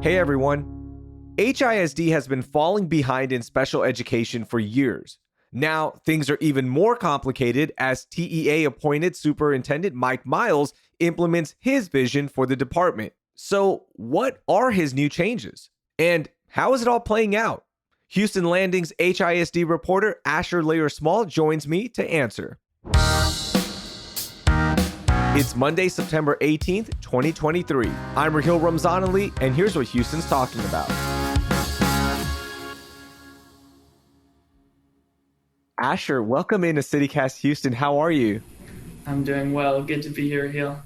Hey everyone. HISD has been falling behind in special education for years. Now, things are even more complicated as TEA appointed Superintendent Mike Miles implements his vision for the department. So, what are his new changes? And how is it all playing out? Houston Landing's HISD reporter Asher Lehrer-Small joins me to answer. It's Monday, September 18th, 2023. I'm Raheel Ramzanali, and here's what Houston's talking about. Asher, welcome into CityCast Houston. How are you? I'm doing well. Good to be here, Raheel.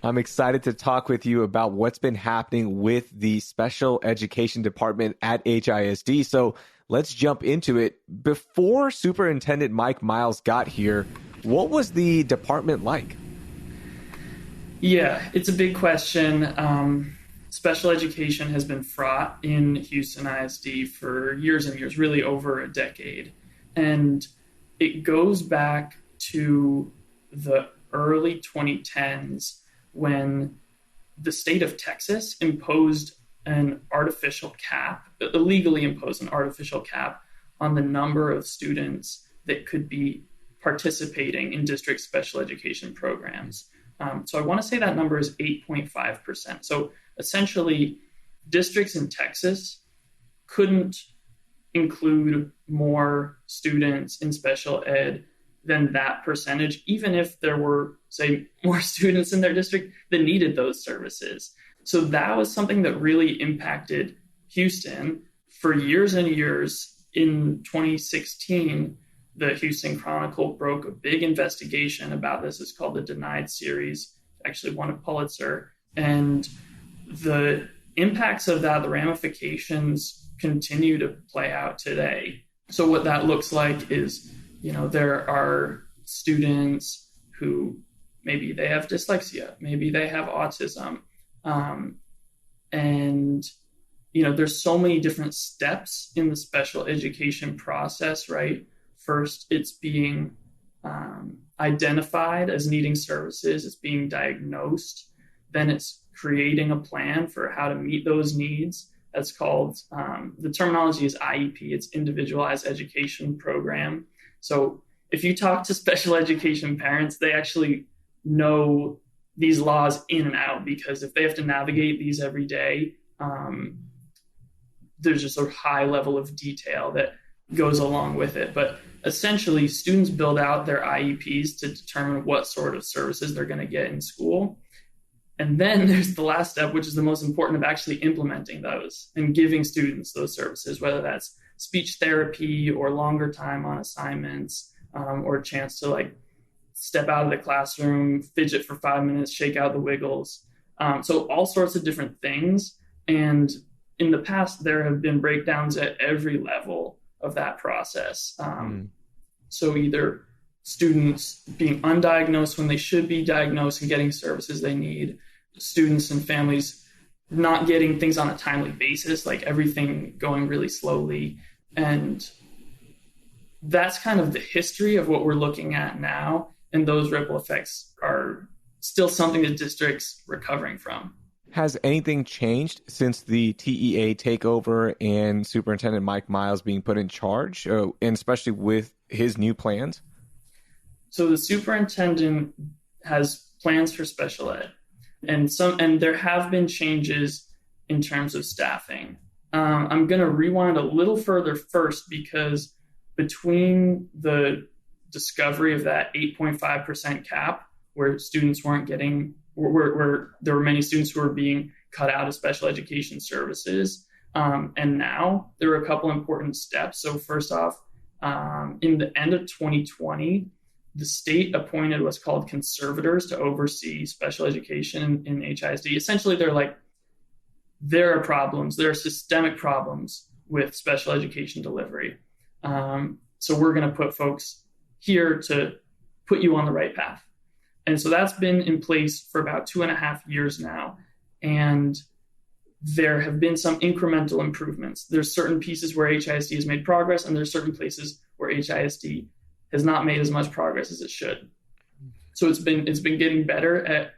I'm excited to talk with you about what's been happening with the special education department at HISD. So let's jump into it. Before Superintendent Mike Miles got here, what was the department like? Yeah, it's a big question. Special education has been fraught in Houston ISD for years and years, really over a decade. And it goes back to the early 2010s when the state of Texas imposed an artificial cap, illegally imposed an artificial cap on the number of students that could be participating in district special education programs. So I want to say that number is 8.5%. So essentially, districts in Texas couldn't include more students in special ed than that percentage, even if there were, say, more students in their district that needed those services. So that was something that really impacted Houston for years and years. In 2016, the Houston Chronicle broke a big investigation about this. It's called the Denied Series, actually won a Pulitzer. And the impacts of that, the ramifications, continue to play out today. So what that looks like is, there are students who maybe they have dyslexia, maybe they have autism. There's so many different steps in the special education process, right? First, it's being identified as needing services. It's being diagnosed. Then it's creating a plan for how to meet those needs. That's called, the terminology is IEP. It's Individualized Education Program. So if you talk to special education parents, they actually know these laws in and out, because if they have to navigate these every day, there's just a high level of detail that goes along with it. But essentially, students build out their IEPs to determine what sort of services they're going to get in school. And then there's the last step, which is the most important, of actually implementing those and giving students those services, whether that's speech therapy or longer time on assignments, or a chance to step out of the classroom, fidget for 5 minutes, shake out the wiggles. So all sorts of different things. And in the past, there have been breakdowns at every level of that process. So either students being undiagnosed when they should be diagnosed and getting services they need, students and families not getting things on a timely basis, like everything going really slowly. And that's kind of the history of what we're looking at now. And those ripple effects are still something that districts recovering from. Has anything changed since the TEA takeover and Superintendent Mike Miles being put in charge, and especially with his new plans? So the superintendent has plans for special ed, and there have been changes in terms of staffing. I'm going to rewind a little further first, because between the discovery of that 8.5% cap, where students weren't getting, where there were many students who were being cut out of special education services, and now there were a couple important steps. So first off, in the end of 2020, the state appointed what's called conservators to oversee special education in HISD. Essentially, there are problems, there are systemic problems with special education delivery. So we're going to put folks here to put you on the right path. And so that's been in place for about 2.5 years now. And there have been some incremental improvements. There's certain pieces where HISD has made progress, and there's certain places where HISD has not made as much progress as it should. So it's been getting better at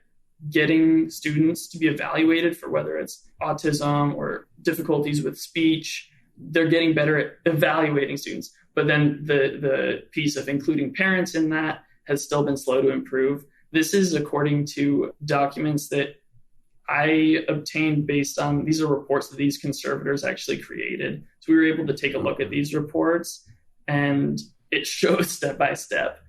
getting students to be evaluated for whether it's autism or difficulties with speech. They're getting better at evaluating students. But then the piece of including parents in that has still been slow to improve. This is according to documents that I obtained based on, these are reports that these conservators actually created. So we were able to take a look at these reports, and it shows step by step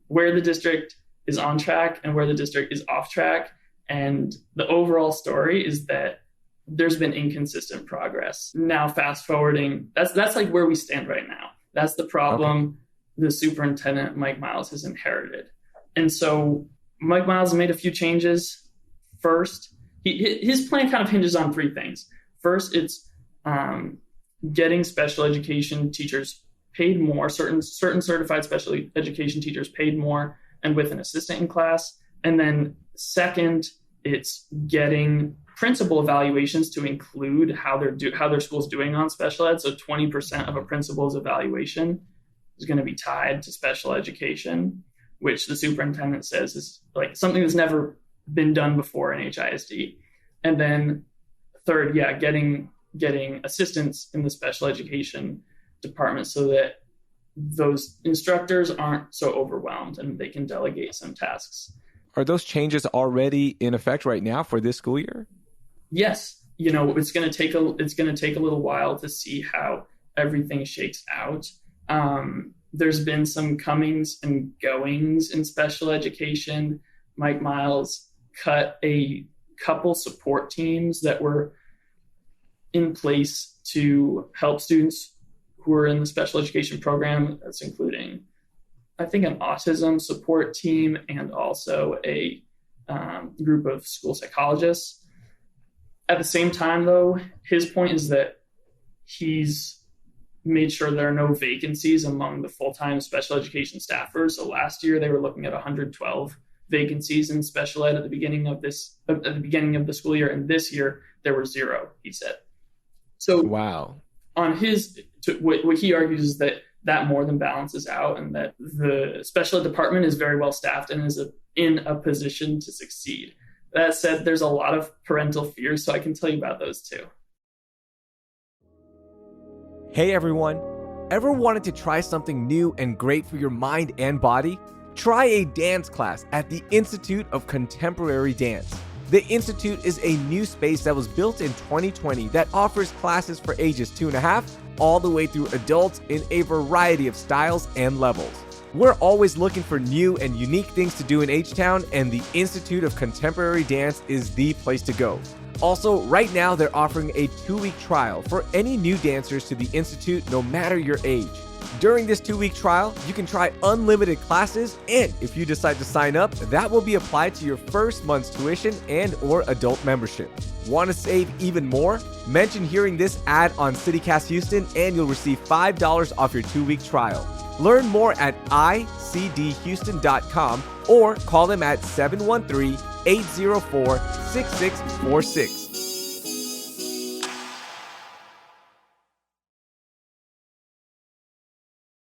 where the district is on track and where the district is off track. And the overall story is that there's been inconsistent progress. Now, fast forwarding, that's like where we stand right now. That's the problem the superintendent, Mike Miles, has inherited. And so Mike Miles made a few changes. First, his plan kind of hinges on three things. First, it's getting special education teachers paid more, certain certified special education teachers paid more and with an assistant in class. And then second, it's getting principal evaluations to include how their school's doing on special ed. So 20% of a principal's evaluation is going to be tied to special education, which the superintendent says is like something that's never been done before in HISD. And then third, getting assistants in the special education department so that those instructors aren't so overwhelmed and they can delegate some tasks. Are those changes already in effect right now for this school year? Yes. It's going to take a little while to see how everything shakes out. There's been some comings and goings in special education. Mike Miles cut a couple support teams that were in place to help students who are in the special education program. That's including, I think, an autism support team and also a group of school psychologists. At the same time, though, his point is that he's made sure there are no vacancies among the full-time special education staffers. So last year they were looking at 112 vacancies in special ed at the beginning of the school year, and this year there were 0, he said. So wow. On what he argues is that more than balances out, and that the special ed department is very well staffed and is in a position to succeed. That said, there's a lot of parental fears, so I can tell you about those too. Hey everyone, ever wanted to try something new and great for your mind and body? Try a dance class at the Institute of Contemporary Dance. The Institute is a new space that was built in 2020 that offers classes for ages 2.5 all the way through adults in a variety of styles and levels. We're always looking for new and unique things to do in H-Town, and the Institute of Contemporary Dance is the place to go. Also, right now they're offering a 2-week trial for any new dancers to the Institute, no matter your age. During this 2-week trial, you can try unlimited classes, and if you decide to sign up, that will be applied to your first month's tuition and/or adult membership. Want to save even more? Mention hearing this ad on CityCast Houston, and you'll receive $5 off your 2-week trial. Learn more at icdhouston.com or call them at 713-804-6646.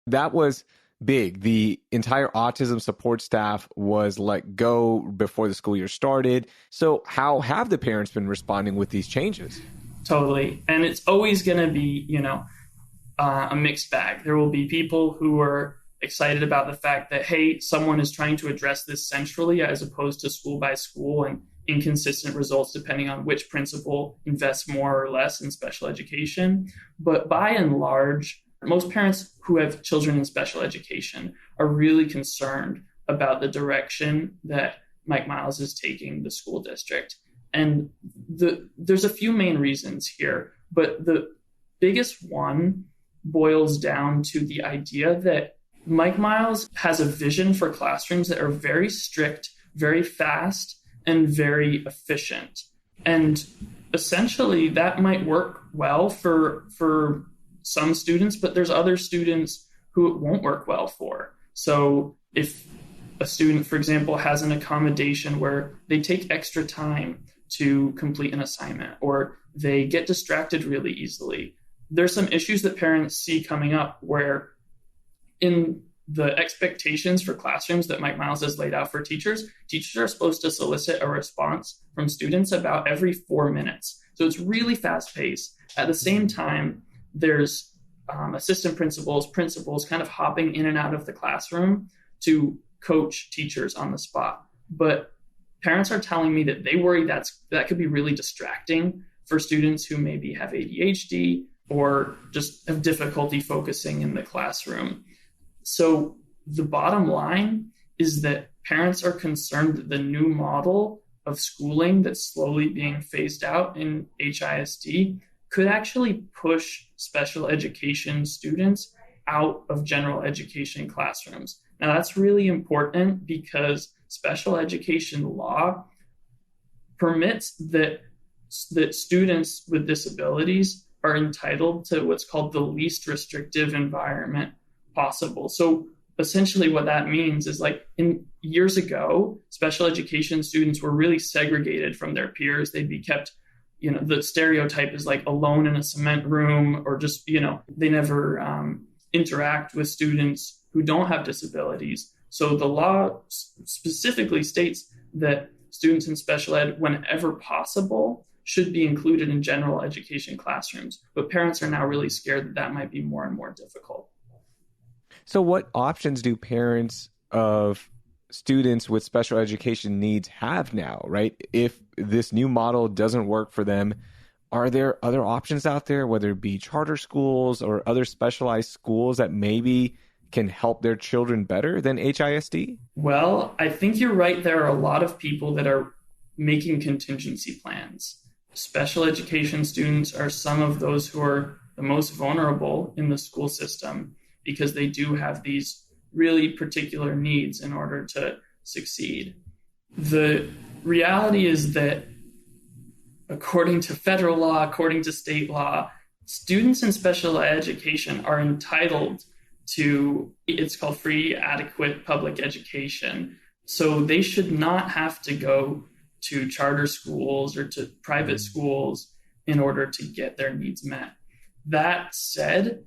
That was big. The entire autism support staff was let go before the school year started. So how have the parents been responding with these changes? Totally. And it's always going to be, a mixed bag. There will be people who are excited about the fact that, hey, someone is trying to address this centrally as opposed to school by school and inconsistent results depending on which principal invests more or less in special education. But by and large, most parents who have children in special education are really concerned about the direction that Mike Miles is taking the school district. And there's a few main reasons here, but the biggest one boils down to the idea that Mike Miles has a vision for classrooms that are very strict, very fast, and very efficient. And essentially that might work well for some students, but there's other students who it won't work well for. So if a student, for example, has an accommodation where they take extra time to complete an assignment or they get distracted really easily, there's some issues that parents see coming up where in the expectations for classrooms that Mike Miles has laid out for teachers are supposed to solicit a response from students about every 4 minutes. So it's really fast paced. At the same time, there's assistant principals kind of hopping in and out of the classroom to coach teachers on the spot. But parents are telling me that they worry that could be really distracting for students who maybe have ADHD or just have difficulty focusing in the classroom. So the bottom line is that parents are concerned that the new model of schooling that's slowly being phased out in HISD could actually push special education students out of general education classrooms. Now, that's really important because special education law permits that students with disabilities are entitled to what's called the least restrictive environment possible. So essentially what that means is, like, in years ago, special education students were really segregated from their peers. They'd be kept, the stereotype is like alone in a cement room, or just, they never interact with students who don't have disabilities. So the law specifically states that students in special ed, whenever possible, should be included in general education classrooms. But parents are now really scared that that might be more and more difficult. So what options do parents of students with special education needs have now, right? If this new model doesn't work for them, are there other options out there, whether it be charter schools or other specialized schools that maybe can help their children better than HISD? Well, I think you're right. There are a lot of people that are making contingency plans. Special education students are some of those who are the most vulnerable in the school system because they do have these really particular needs in order to succeed. The reality is that according to federal law, according to state law, students in special education are entitled to, it's called free, adequate public education. So they should not have to go to charter schools or to private schools in order to get their needs met. That said,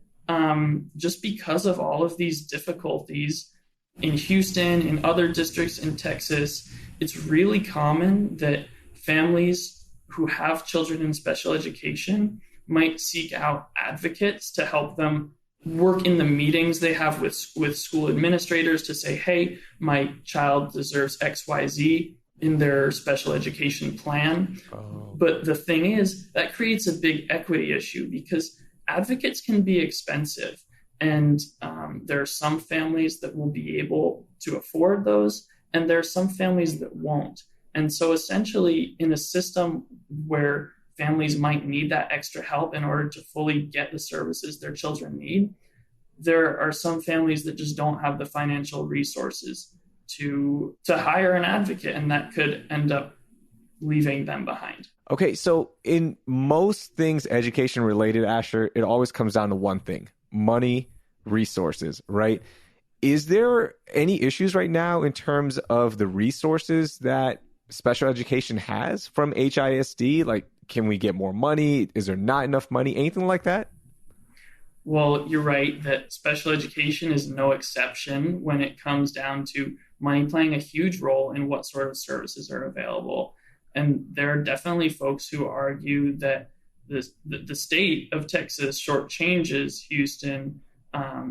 just because of all of these difficulties in Houston, in other districts in Texas, it's really common that families who have children in special education might seek out advocates to help them work in the meetings they have with school administrators to say, hey, my child deserves XYZ in their special education plan. Oh. But the thing is, that creates a big equity issue because advocates can be expensive. And there are some families that will be able to afford those, and there are some families that won't. And so essentially, in a system where families might need that extra help in order to fully get the services their children need, there are some families that just don't have the financial resources to hire an advocate, and that could end up leaving them behind. Okay, so in most things education related, Asher, it always comes down to one thing: money, resources, right? Is there any issues right now in terms of the resources that special education has from HISD? Like, can we get more money? Is there not enough money? Anything like that? Well, you're right that special education is no exception when it comes down to money playing a huge role in what sort of services are available. And there are definitely folks who argue that the state of Texas shortchanges Houston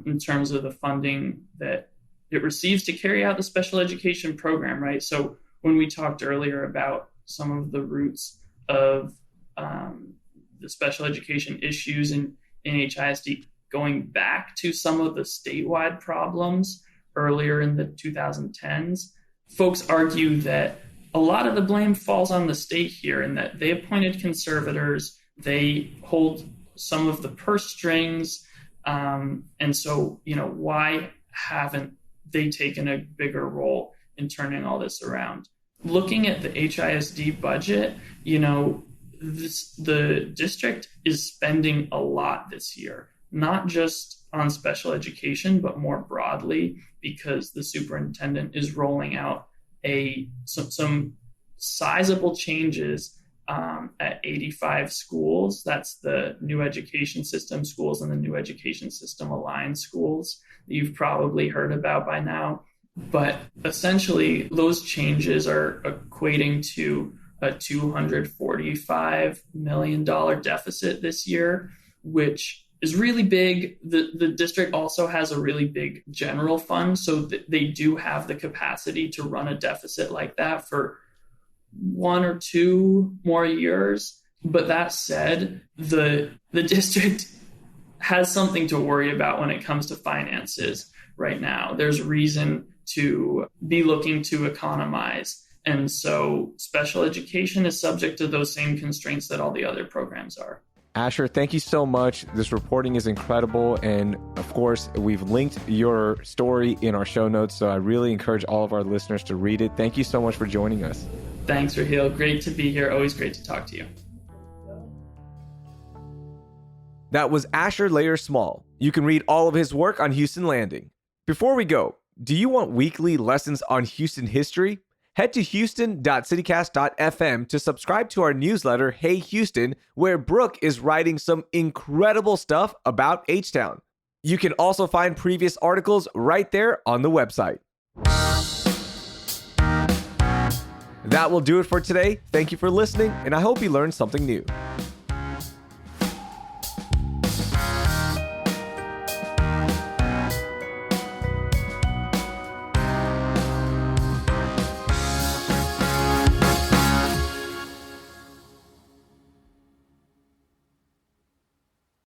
in terms of the funding that it receives to carry out the special education program, right? So when we talked earlier about some of the roots of the special education issues in HISD, going back to some of the statewide problems earlier in the 2010s, folks argue that a lot of the blame falls on the state here, in that they appointed conservators, they hold some of the purse strings, and so, why haven't they taken a bigger role in turning all this around? Looking at the HISD budget, the district is spending a lot this year, not just on special education, but more broadly, because the superintendent is rolling out some sizable changes at 85 schools. That's the new education system schools and the new education system aligned schools that you've probably heard about by now. But essentially, those changes are equating to a $245 million deficit this year, which is really big. The district also has a really big general fund, so they do have the capacity to run a deficit like that for 1 or 2 more years. But that said, the district has something to worry about when it comes to finances right now. There's reason to be looking to economize. And so special education is subject to those same constraints that all the other programs are. Asher, thank you so much. This reporting is incredible. And of course, we've linked your story in our show notes. So I really encourage all of our listeners to read it. Thank you so much for joining us. Thanks, Raheel. Great to be here. Always great to talk to you. That was Asher Lehrer-Small. You can read all of his work on Houston Landing. Before we go, do you want weekly lessons on Houston history? Head to houston.citycast.fm to subscribe to our newsletter, Hey Houston, where Brooke is writing some incredible stuff about H-Town. You can also find previous articles right there on the website. That will do it for today. Thank you for listening, and I hope you learned something new.